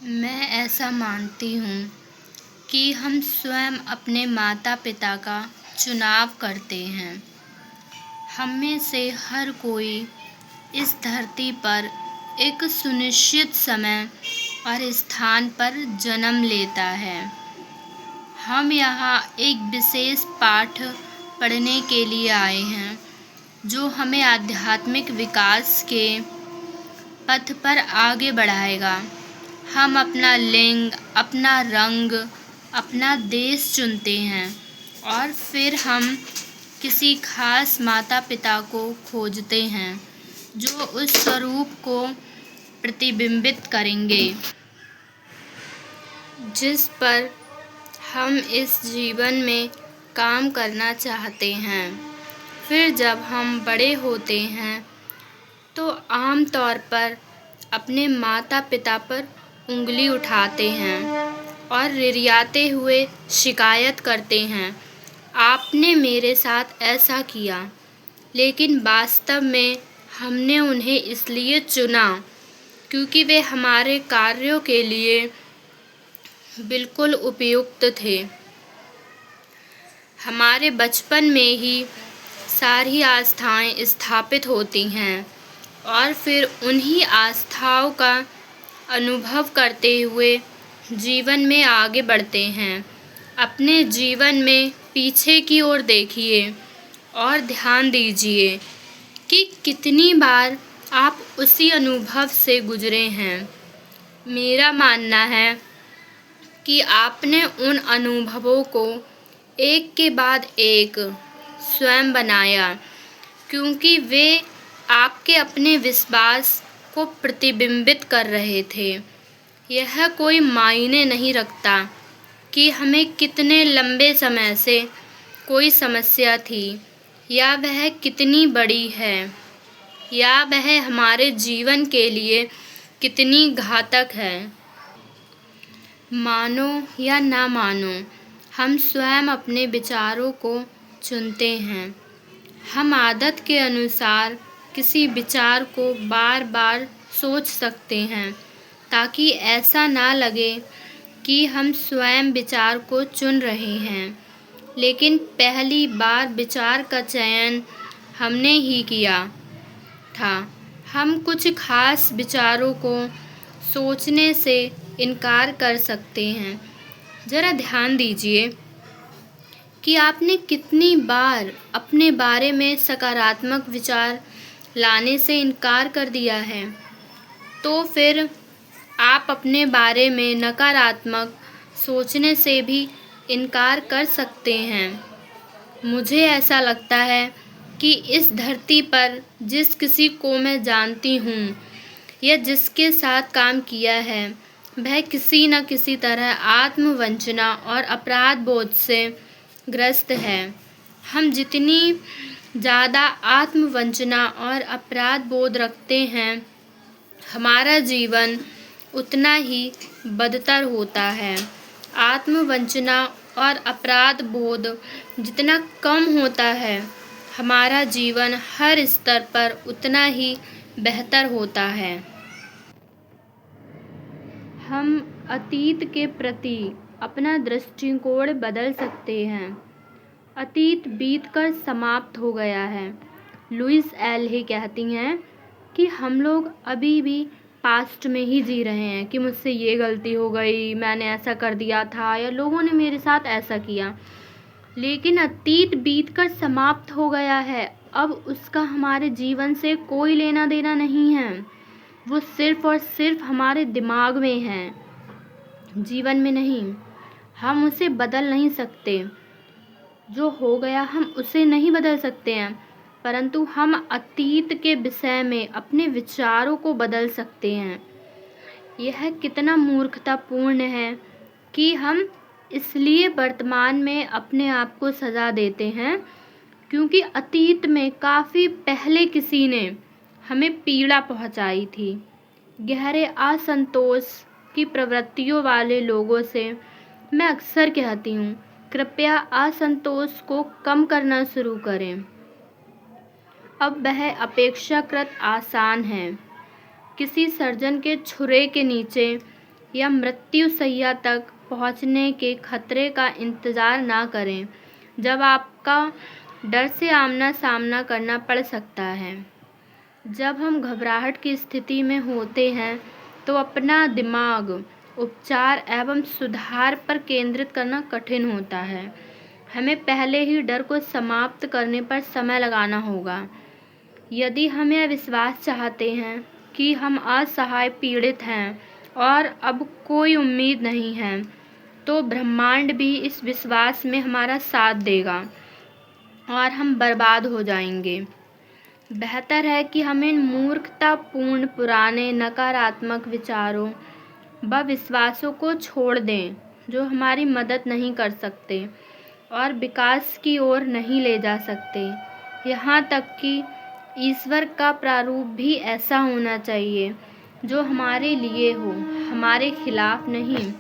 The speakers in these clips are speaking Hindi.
मैं ऐसा मानती हूँ कि हम स्वयं अपने माता-पिता का चुनाव करते हैं। हम में से हर कोई इस धरती पर एक सुनिश्चित समय और स्थान पर जन्म लेता है। हम यहाँ एक विशेष पाठ पढ़ने के लिए आए हैं, जो हमें आध्यात्मिक विकास के पथ पर आगे बढ़ाएगा। हम अपना लिंग, अपना रंग, अपना देश चुनते हैं और फिर हम किसी खास माता-पिता को खोजते हैं, जो उस स्वरूप को प्रतिबिंबित करेंगे, जिस पर हम इस जीवन में काम करना चाहते हैं। फिर जब हम बड़े होते हैं, तो आम तौर पर अपने माता-पिता पर उंगली उठाते हैं और रिरियाते हुए शिकायत करते हैं, आपने मेरे साथ ऐसा किया। लेकिन वास्तव में हमने उन्हें इसलिए चुना क्योंकि वे हमारे कार्यों के लिए बिल्कुल उपयुक्त थे। हमारे बचपन में ही सारी आस्थाएं स्थापित होती हैं और फिर उन्हीं आस्थाओं का अनुभव करते हुए जीवन में आगे बढ़ते हैं। अपने जीवन में पीछे की ओर देखिए और ध्यान दीजिए कि कितनी बार आप उसी अनुभव से गुजरे हैं। मेरा मानना है कि आपने उन अनुभवों को एक के बाद एक स्वयं बनाया, क्योंकि वे आपके अपने विश्वास को प्रतिबिंबित कर रहे थे। यह कोई मायने नहीं रखता कि हमें कितने लंबे समय से कोई समस्या थी, या वह कितनी बड़ी है, या वह हमारे जीवन के लिए कितनी घातक है। मानो या ना मानो, हम स्वयं अपने विचारों को चुनते हैं। हम आदत के अनुसार किसी विचार को बार-बार सोच सकते हैं, ताकि ऐसा ना लगे कि हम स्वयं विचार को चुन रहे हैं, लेकिन पहली बार विचार का चयन हमने ही किया था। हम कुछ खास विचारों को सोचने से इनकार कर सकते हैं। जरा ध्यान दीजिए कि आपने कितनी बार अपने बारे में सकारात्मक विचार लाने से इनकार कर दिया है। तो फिर आप अपने बारे में नकारात्मक सोचने से भी इनकार कर सकते हैं। मुझे ऐसा लगता है कि इस धरती पर जिस किसी को मैं जानती हूँ या जिसके साथ काम किया है, वह किसी न किसी तरह आत्मवंचना और अपराध बोध से ग्रस्त है। हम जितनी ज़्यादा आत्मवंचना और अपराध बोध रखते हैं, हमारा जीवन उतना ही बदतर होता है। आत्मवंचना और अपराध बोध जितना कम होता है, हमारा जीवन हर स्तर पर उतना ही बेहतर होता है। हम अतीत के प्रति अपना दृष्टिकोण बदल सकते हैं। अतीत बीतकर समाप्त हो गया है। लुईस एल ही कहती हैं कि हम लोग अभी भी पास्ट में ही जी रहे हैं कि मुझसे ये गलती हो गई, मैंने ऐसा कर दिया था, या लोगों ने मेरे साथ ऐसा किया। लेकिन अतीत बीतकर समाप्त हो गया है, अब उसका हमारे जीवन से कोई लेना देना नहीं है। वो सिर्फ और सिर्फ हमारे दिमाग में है, जीवन में नहीं। हम उसे बदल नहीं सकते। जो हो गया हम उसे नहीं बदल सकते हैं, परंतु हम अतीत के विषय में अपने विचारों को बदल सकते हैं। यह कितना मूर्खतापूर्ण है कि हम इसलिए वर्तमान में अपने आप को सजा देते हैं क्योंकि अतीत में काफ़ी पहले किसी ने हमें पीड़ा पहुंचाई थी। गहरे असंतोष की प्रवृत्तियों वाले लोगों से मैं अक्सर कहती हूँ, कृपया असंतोष को कम करना शुरू करें। अब वह अपेक्षाकृत आसान है। किसी सर्जन के छुरे के नीचे या मृत्यु शैया तक पहुंचने के खतरे का इंतज़ार ना करें, जब आपका डर से आमना सामना करना पड़ सकता है। जब हम घबराहट की स्थिति में होते हैं तो अपना दिमाग उपचार एवं सुधार पर केंद्रित करना कठिन होता है। हमें पहले ही डर को समाप्त करने पर समय लगाना होगा। यदि हम यह विश्वास चाहते हैं कि हम असहाय, पीड़ित हैं और अब कोई उम्मीद नहीं है, तो ब्रह्मांड भी इस विश्वास में हमारा साथ देगा और हम बर्बाद हो जाएंगे। बेहतर है कि हम इन मूर्खतापूर्ण पुराने नकारात्मक विचारों व विश्वासों को छोड़ दें जो हमारी मदद नहीं कर सकते और विकास की ओर नहीं ले जा सकते। यहाँ तक कि ईश्वर का प्रारूप भी ऐसा होना चाहिए जो हमारे लिए हो, हमारे खिलाफ नहीं।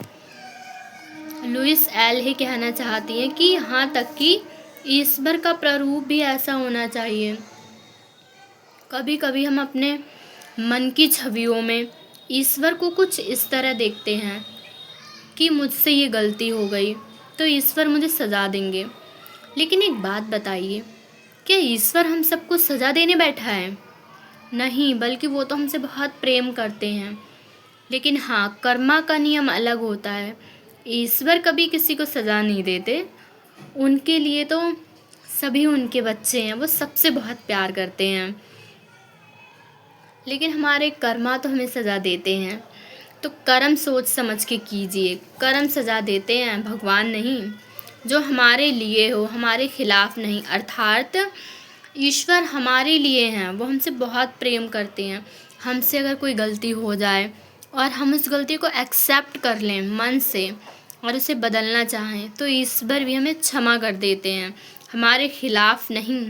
लुइस एल ही कहना चाहती हैं कि यहाँ तक कि ईश्वर का प्रारूप भी ऐसा होना चाहिए। कभी कभी हम अपने मन की छवियों में ईश्वर को कुछ इस तरह देखते हैं कि मुझसे ये गलती हो गई तो ईश्वर मुझे सज़ा देंगे। लेकिन एक बात बताइए, क्या ईश्वर हम सबको सज़ा देने बैठा है? नहीं, बल्कि वो तो हमसे बहुत प्रेम करते हैं। लेकिन हाँ, कर्मा का नियम अलग होता है। ईश्वर कभी किसी को सज़ा नहीं देते। उनके लिए तो सभी उनके बच्चे हैं, वो सबसे बहुत प्यार करते हैं। लेकिन हमारे कर्मा तो हमें सज़ा देते हैं। तो कर्म सोच समझ के कीजिए। कर्म सज़ा देते हैं, भगवान नहीं। जो हमारे लिए हो, हमारे खिलाफ नहीं। अर्थात ईश्वर हमारे लिए हैं, वो हमसे बहुत प्रेम करते हैं। हमसे अगर कोई गलती हो जाए और हम उस गलती को एक्सेप्ट कर लें मन से और उसे बदलना चाहें, तो ईश्वर भी हमें क्षमा कर देते हैं, हमारे खिलाफ नहीं।